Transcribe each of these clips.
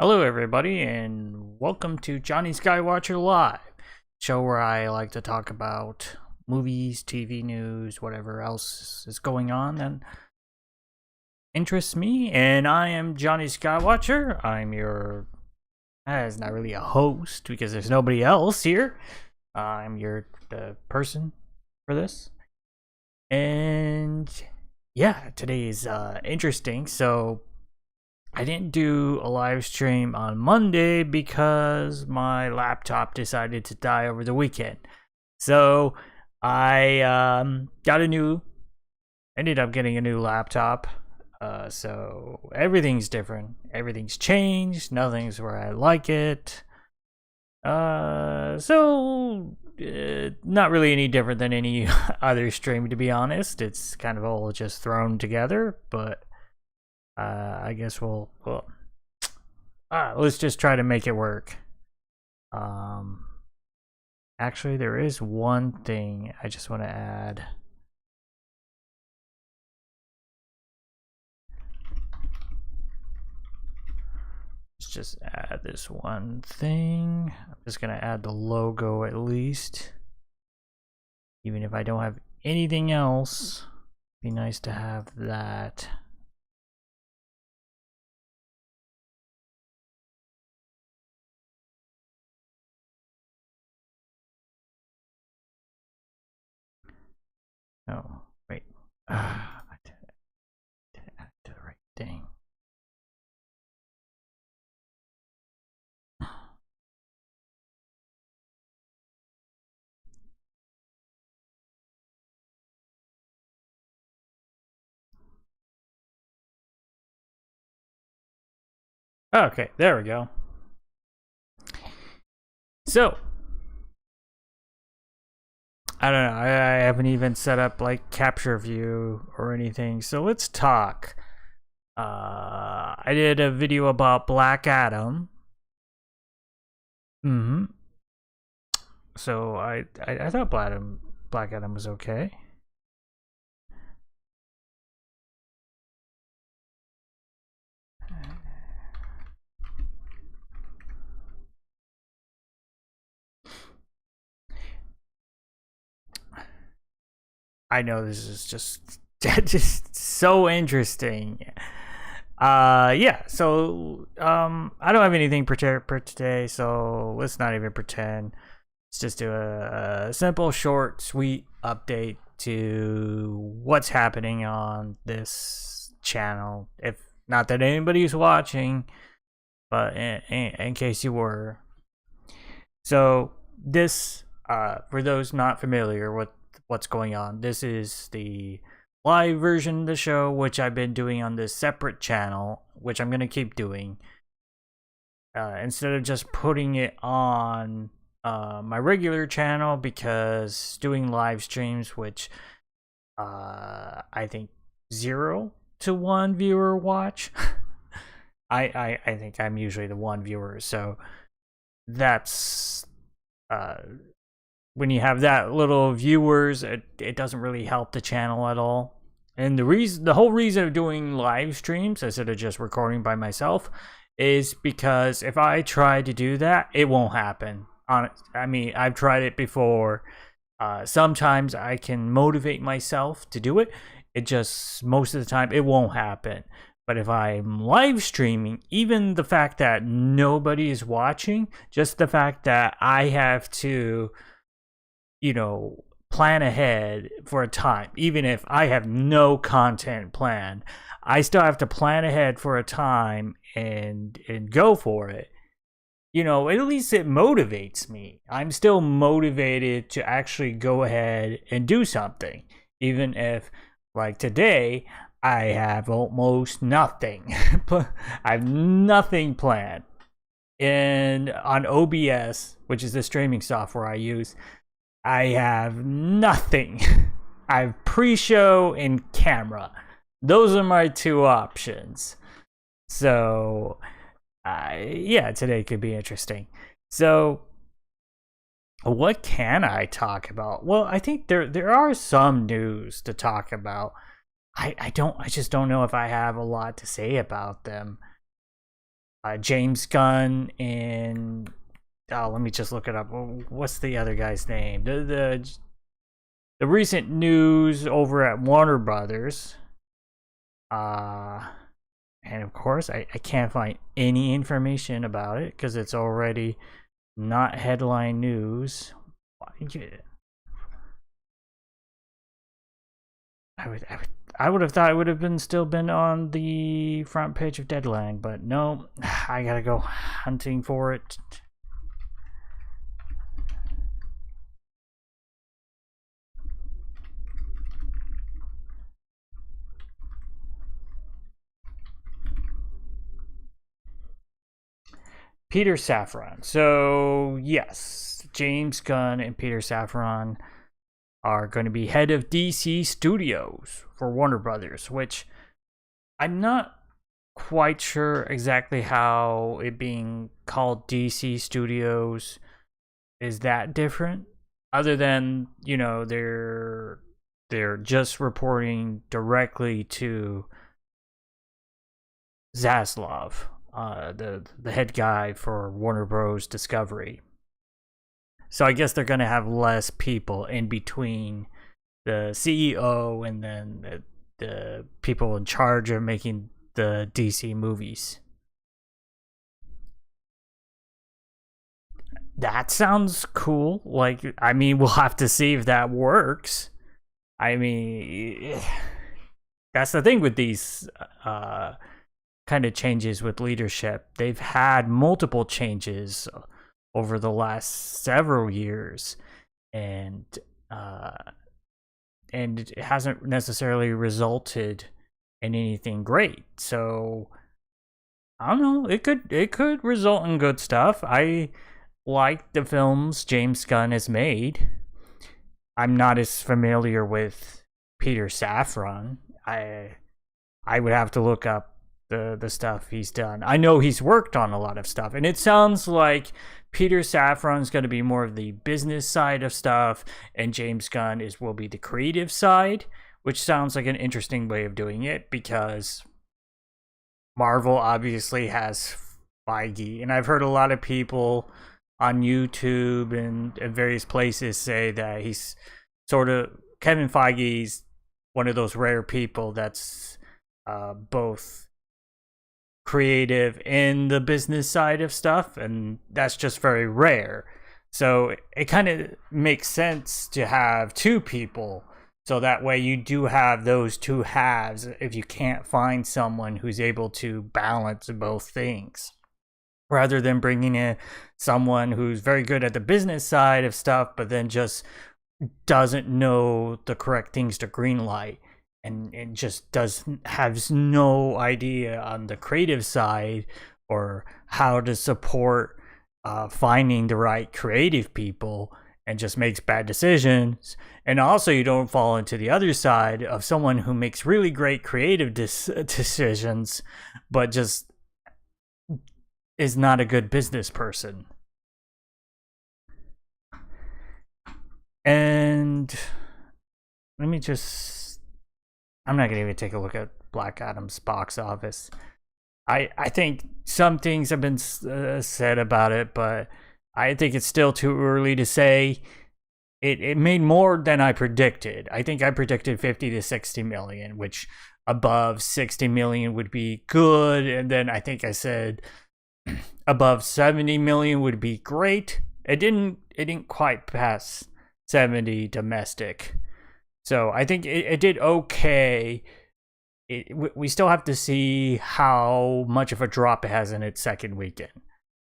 Hello, everybody, and welcome to Jonny Skywatcher Live, show where I like to talk about movies, TV news, whatever else is going on that interests me. And I am Jonny Skywatcher. I'm your, it's not really a host because there's nobody else here. I'm your person for this, and yeah, today is interesting. So I didn't do a live stream on Monday because my laptop decided to die over the weekend. So I ended up getting a new laptop. So everything's different. Everything's changed. Nothing's where I like it. Not really any different than any other stream, to be honest. It's kind of all just thrown together, but I guess let's just try to make it work. Actually, there is one thing I just want to add. Let's just add this one thing. I'm just gonna add the logo at least, even if I don't have anything else. Be nice to have that. Oh, wait. I did add to the right thing. Okay, there we go. So, I don't know. I haven't even set up like capture view or anything. So let's talk. I did a video about Black Adam. So I thought Black Adam was okay. I know this is just so interesting. Yeah, so I don't have anything prepared for today, so let's not even pretend. Let's just do a simple, short, sweet update to what's happening on this channel. If not that anybody's watching, but in case you were. So this, for those not familiar with what's going on, this is the live version of the show, which I've been doing on this separate channel, which I'm going to keep doing. Instead of just putting it on my regular channel, because doing live streams, which I think 0 to 1 viewer watch, I think I'm usually the 1 viewer, so that's when you have that little viewers, it doesn't really help the channel at all. And the whole reason of doing live streams instead of just recording by myself is because if I try to do that, it won't happen. I mean, I've tried it before. Sometimes I can motivate myself to do it. It just, most of the time, it won't happen. But if I'm live streaming, even the fact that nobody is watching, just the fact that I have to, plan ahead for a time, even if I have no content planned, I still have to plan ahead for a time and go for it. At least it motivates me. I'm still motivated to actually go ahead and do something, even if, like today, I have almost nothing. I have nothing planned. And on OBS, which is the streaming software I use, I have nothing. I have pre-show and camera. Those are my 2 options. So, yeah, today could be interesting. So, what can I talk about? Well, I think there are some news to talk about. I just don't know if I have a lot to say about them. James Gunn and let me just look it up. What's the other guy's name? The recent news over at Warner Brothers. And of course, I can't find any information about it because it's already not headline news. I would have thought it would have been still been on the front page of Deadline, but no, I gotta go hunting for it. Peter Safran. So yes, James Gunn and Peter Safran are going to be head of DC Studios for Warner Brothers, which I'm not quite sure exactly how it being called DC Studios is that different, other than, you know, they're just reporting directly to Zaslav, the head guy for Warner Bros. Discovery. So I guess they're going to have less people in between the CEO and then the people in charge of making the DC movies. That sounds cool. Like, I mean, we'll have to see if that works. I mean, that's the thing with these kind of changes with leadership. They've had multiple changes over the last several years, and it hasn't necessarily resulted in anything great. So I don't know. It could result in good stuff. I like the films James Gunn has made. I'm not as familiar with Peter Safran. I would have to look up the stuff he's done. I know he's worked on a lot of stuff, and it sounds like Peter Safran's going to be more of the business side of stuff, and James Gunn will be the creative side, which sounds like an interesting way of doing it, because Marvel obviously has Feige, and I've heard a lot of people on YouTube and various places say that he's sort of, Kevin Feige's one of those rare people that's both creative in the business side of stuff, and that's just very rare. So it kind of makes sense to have two people, so that way you do have those two halves if you can't find someone who's able to balance both things, rather than bringing in someone who's very good at the business side of stuff but then just doesn't know the correct things to greenlight, and just has no idea on the creative side or how to support finding the right creative people, and just makes bad decisions. And also, you don't fall into the other side of someone who makes really great creative decisions but just is not a good business person. And let me just, I'm not going to even take a look at Black Adam's box office. I think some things have been said about it, but I think it's still too early to say. It made more than I predicted. I think I predicted 50 to 60 million, which above 60 million would be good. And then I think I said above 70 million would be great. It didn't quite pass 70 domestic. So I think it did okay. We still have to see how much of a drop it has in its second weekend.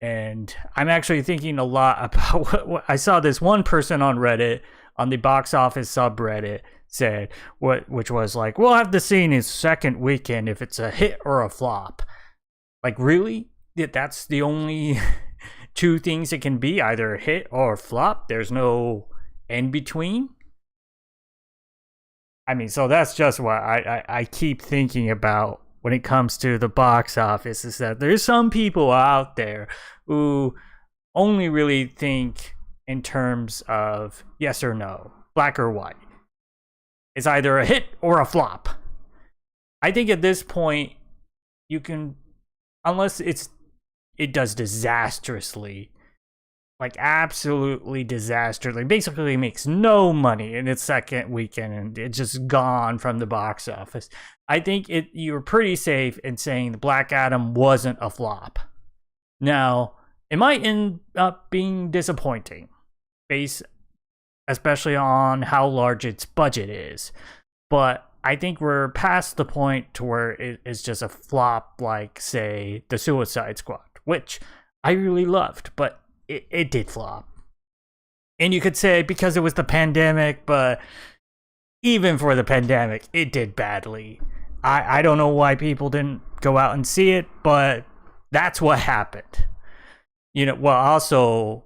And I'm actually thinking a lot about what I saw. This one person on Reddit, on the box office subreddit, said which was like, we'll have to see in his second weekend if it's a hit or a flop. Like, really? That's the only two things it can be, either a hit or a flop? There's no in between? I mean, so that's just what I keep thinking about when it comes to the box office, is that there's some people out there who only really think in terms of yes or no, black or white. It's either a hit or a flop. I think at this point, you can, unless it's it does disastrously, like absolutely disastrously. Basically makes no money in its second weekend, and it's just gone from the box office. I think you're pretty safe in saying the Black Adam wasn't a flop. Now, it might end up being disappointing, based especially on how large its budget is. But I think we're past the point to where it is just a flop like, say, The Suicide Squad, which I really loved, but it did flop. And you could say because it was the pandemic, but even for the pandemic, it did badly. I don't know why people didn't go out and see it, but that's what happened. Well, also,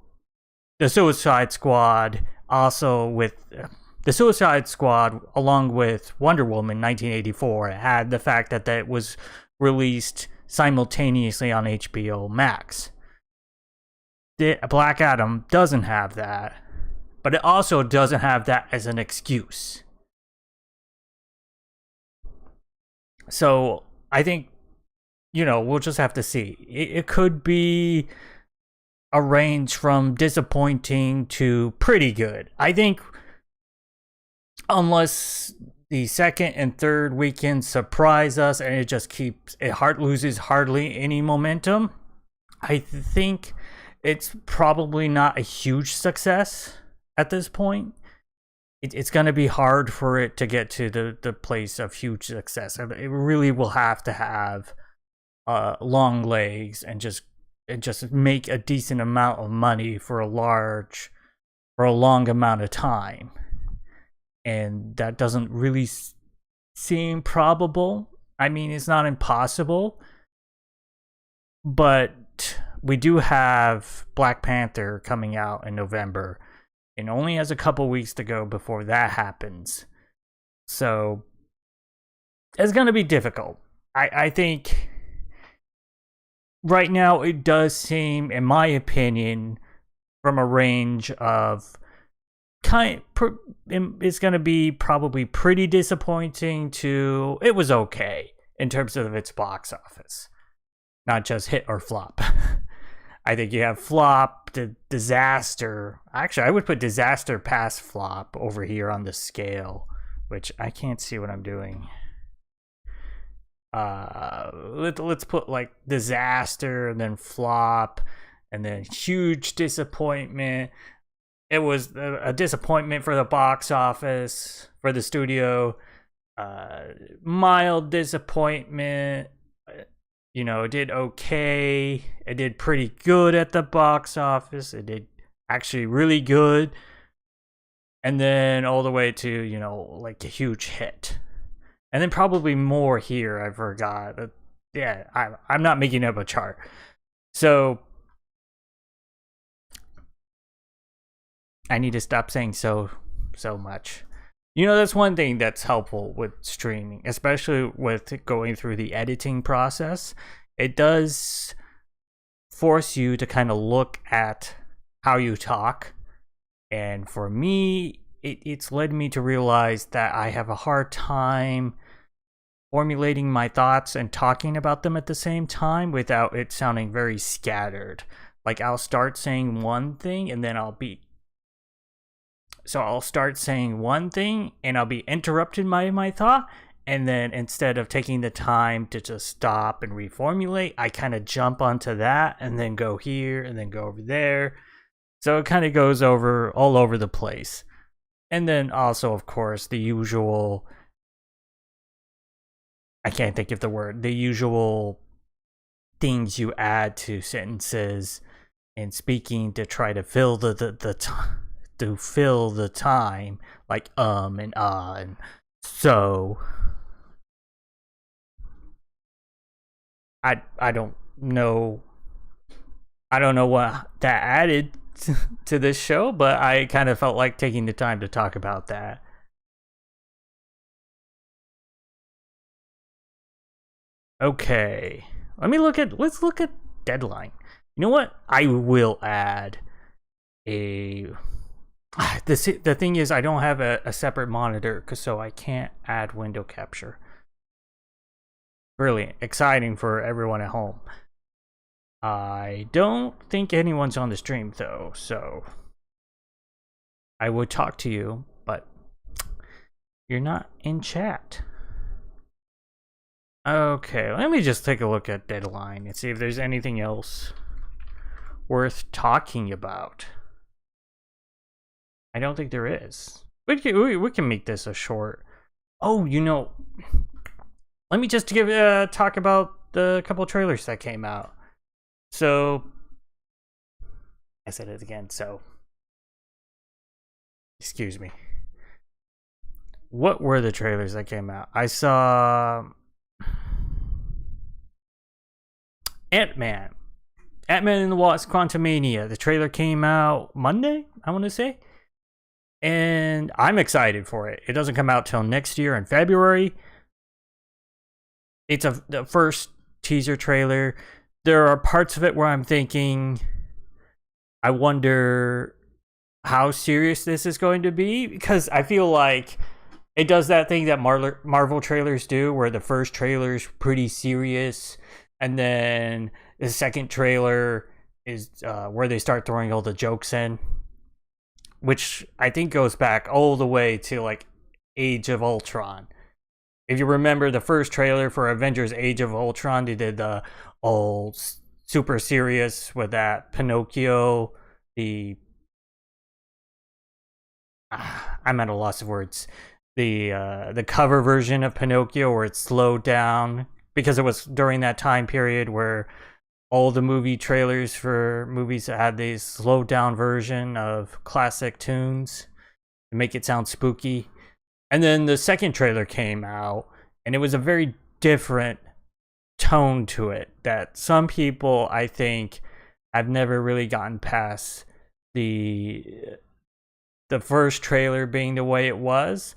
The Suicide Squad, The Suicide Squad, along with Wonder Woman 1984, had the fact that it was released simultaneously on HBO Max. Black Adam doesn't have that, but it also doesn't have that as an excuse. So I think, we'll just have to see. It could be a range from disappointing to pretty good. I think unless the second and third weekend surprise us and it loses hardly any momentum, I think it's probably not a huge success at this point. It's going to be hard for it to get to the place of huge success. It really will have to have long legs and just make a decent amount of money for a long amount of time. And that doesn't really seem probable. I mean, it's not impossible, but we do have Black Panther coming out in November, and only has a couple weeks to go before that happens. So it's going to be difficult. I think right now it does seem, in my opinion, from a range of it's going to be probably pretty disappointing to it was okay in terms of its box office, not just hit or flop. I think you have flop, disaster. Actually, I would put disaster past flop over here on the scale, which I can't see what I'm doing. Let's put like disaster and then flop and then huge disappointment. It was a disappointment for the box office, for the studio. Mild disappointment. It did okay. It did pretty good at the box office. It did actually really good. And then all the way to, like a huge hit. And then probably more here, I forgot. Yeah, I'm not making up a chart. So I need to stop saying so much. That's one thing that's helpful with streaming, especially with going through the editing process. It does force you to kind of look at how you talk. And for me, it's led me to realize that I have a hard time formulating my thoughts and talking about them at the same time without it sounding very scattered. Like I'll start saying one thing and then I'll start saying one thing and I'll be interrupted by my thought, and then instead of taking the time to just stop and reformulate, I kind of jump onto that and then go here and then go over there. So it kind of goes all over the place. And then also, of course, the usual, I can't think of the word, the usual things you add to sentences and speaking to try to fill to fill the time, like and and so. I don't know. I don't know what that added to this show, but I kind of felt like taking the time to talk about that. Okay, let's look at Deadline. You know what? I will add a. The thing is, I don't have a separate monitor, so I can't add window capture. Really exciting for everyone at home. I don't think anyone's on the stream though, so I would talk to you, but you're not in chat. Okay, let me just take a look at Deadline and see if there's anything else worth talking about. I don't think there is. We can make this a short. Oh, let me just talk about the couple trailers that came out. So, I said it again. So, excuse me. What were the trailers that came out? I saw Ant-Man and the Wasp: Quantumania. The trailer came out Monday, I want to say. And I'm excited for it. It doesn't come out till next year in February. It's the first teaser trailer. There are parts of it where I'm thinking, I wonder how serious this is going to be, because I feel like it does that thing that Marvel trailers do, where the first trailer is pretty serious, and then the second trailer is where they start throwing all the jokes in, which I think goes back all the way to like Age of Ultron. If you remember the first trailer for Avengers Age of Ultron, they did the all super serious with that Pinocchio, I'm at a loss of words. The cover version of Pinocchio where it slowed down, because it was during that time period where all the movie trailers for movies had this slowed down version of classic tunes to make it sound spooky. And then the second trailer came out, and it was a very different tone to it that some people, I think, have never really gotten past the first trailer being the way it was.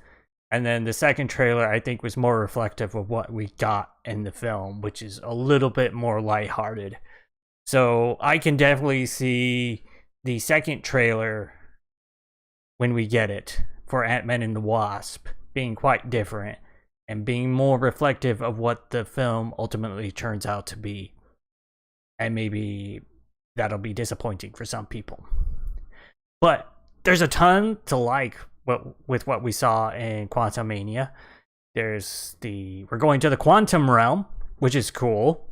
And then the second trailer, I think, was more reflective of what we got in the film, which is a little bit more lighthearted. So I can definitely see the second trailer, when we get it, for Ant-Man and the Wasp being quite different and being more reflective of what the film ultimately turns out to be. And maybe that'll be disappointing for some people. But there's a ton to like with what we saw in Quantumania. We're going to the quantum realm, which is cool.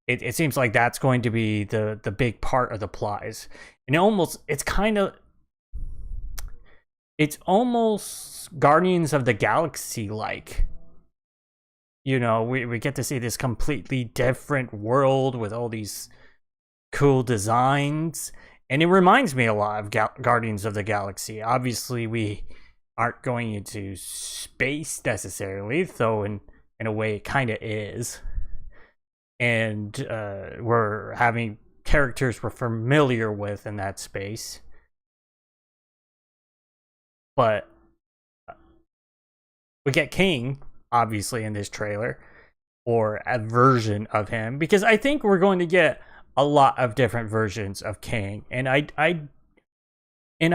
It seems like that's going to be the big part of the plot. And it's almost Guardians of the Galaxy like. We get to see this completely different world with all these cool designs. And it reminds me a lot of Guardians of the Galaxy. Obviously, we aren't going into space necessarily, though in a way it kind of is. And we're having characters we're familiar with in that space. But we get King, obviously, in this trailer, or a version of him, because I think we're going to get a lot of different versions of Kang, and I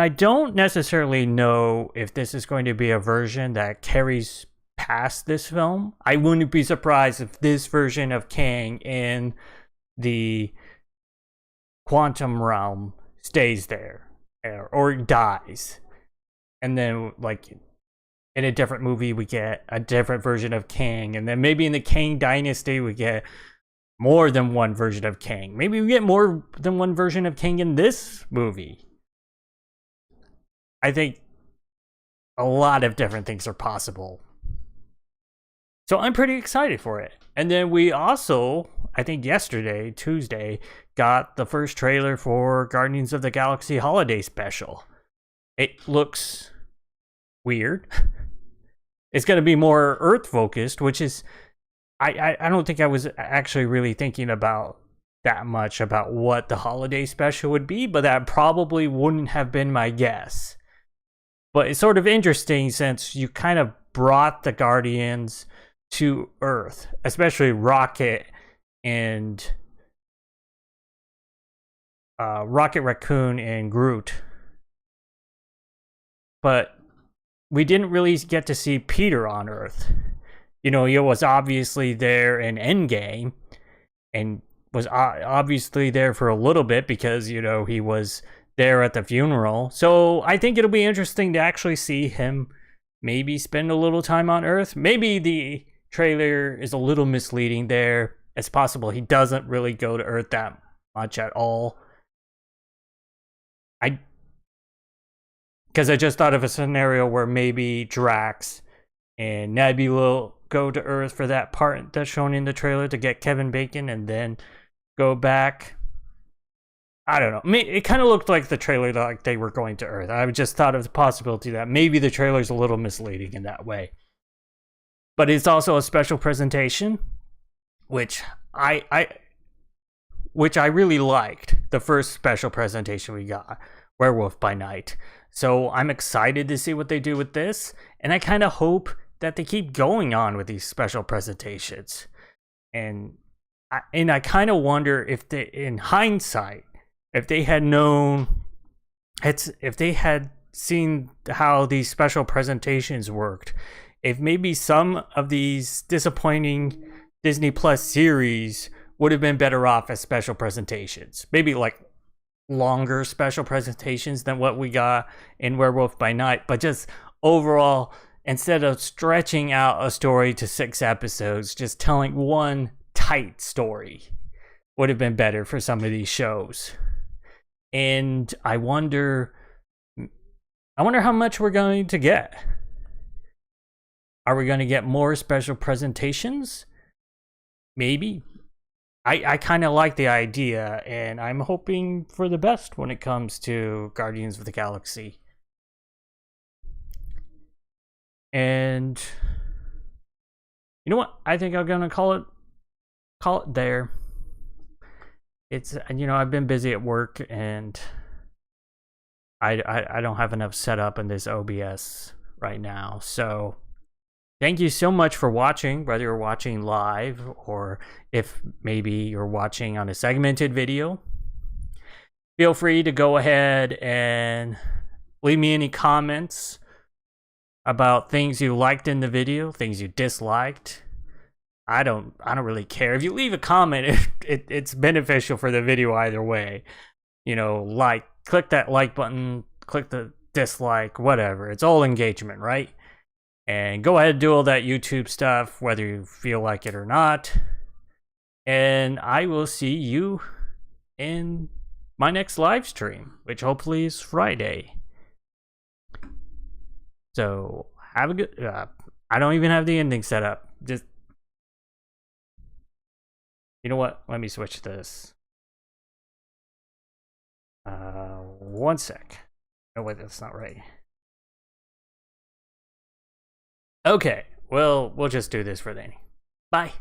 don't necessarily know if this is going to be a version that carries past this film. I wouldn't be surprised if this version of Kang in the quantum realm stays there or dies, and then like in a different movie we get a different version of Kang, and then maybe in the Kang Dynasty we get more than one version of Kang. Maybe we get more than one version of Kang in this movie. I think a lot of different things are possible. So I'm pretty excited for it. And then we also, I think yesterday, Tuesday, got the first trailer for Guardians of the Galaxy Holiday Special. It looks weird. It's going to be more Earth focused, which is I don't think I was actually really thinking about that much about what the holiday special would be, but that probably wouldn't have been my guess. But it's sort of interesting since you kind of brought the Guardians to Earth, especially Rocket and Rocket Raccoon and Groot. But we didn't really get to see Peter on Earth. He was obviously there in Endgame, and was obviously there for a little bit because, you know, he was there at the funeral. So I think it'll be interesting to actually see him maybe spend a little time on Earth. Maybe the trailer is a little misleading there. It's possible he doesn't really go to Earth that much at all. Because I just thought of a scenario where maybe Drax and Nebula go to Earth for that part that's shown in the trailer to get Kevin Bacon and then go back. I don't know. It kind of looked like the trailer like they were going to Earth. I just thought of the possibility that maybe the trailer's a little misleading in that way. But it's also a special presentation, which I really liked. The first special presentation we got, Werewolf by Night. So I'm excited to see what they do with this, and I kind of hope that they keep going on with these special presentations. And I kind of wonder if they, in hindsight, if they had known, if they had seen how these special presentations worked, if maybe some of these disappointing Disney Plus series would have been better off as special presentations. Maybe like longer special presentations than what we got in Werewolf by Night, but just overall, instead of stretching out a story to 6 episodes, just telling one tight story would have been better for some of these shows. And I wonder how much we're going to get. Are we going to get more special presentations? Maybe. I kind of like the idea, and I'm hoping for the best when it comes to Guardians of the Galaxy. And you know what? I think I'm gonna call it there. It's, you know, I've been busy at work, and I don't have enough set up in this OBS right now, so thank you so much for watching, whether you're watching live or if maybe you're watching on a segmented video. Feel free to go ahead and leave me any comments about things you liked in the video, things you disliked. I don't really care. If you leave a comment, it's beneficial for the video either way. You know, click that like button, click the dislike, whatever. It's all engagement, right? And go ahead and do all that YouTube stuff, whether you feel like it or not. And I will see you in my next live stream, which hopefully is Friday. So have a good... I don't even have the ending set up. Just... You know what? Let me switch this. One sec. Oh, wait, that's not right. Okay, well, we'll just do this for then. Bye.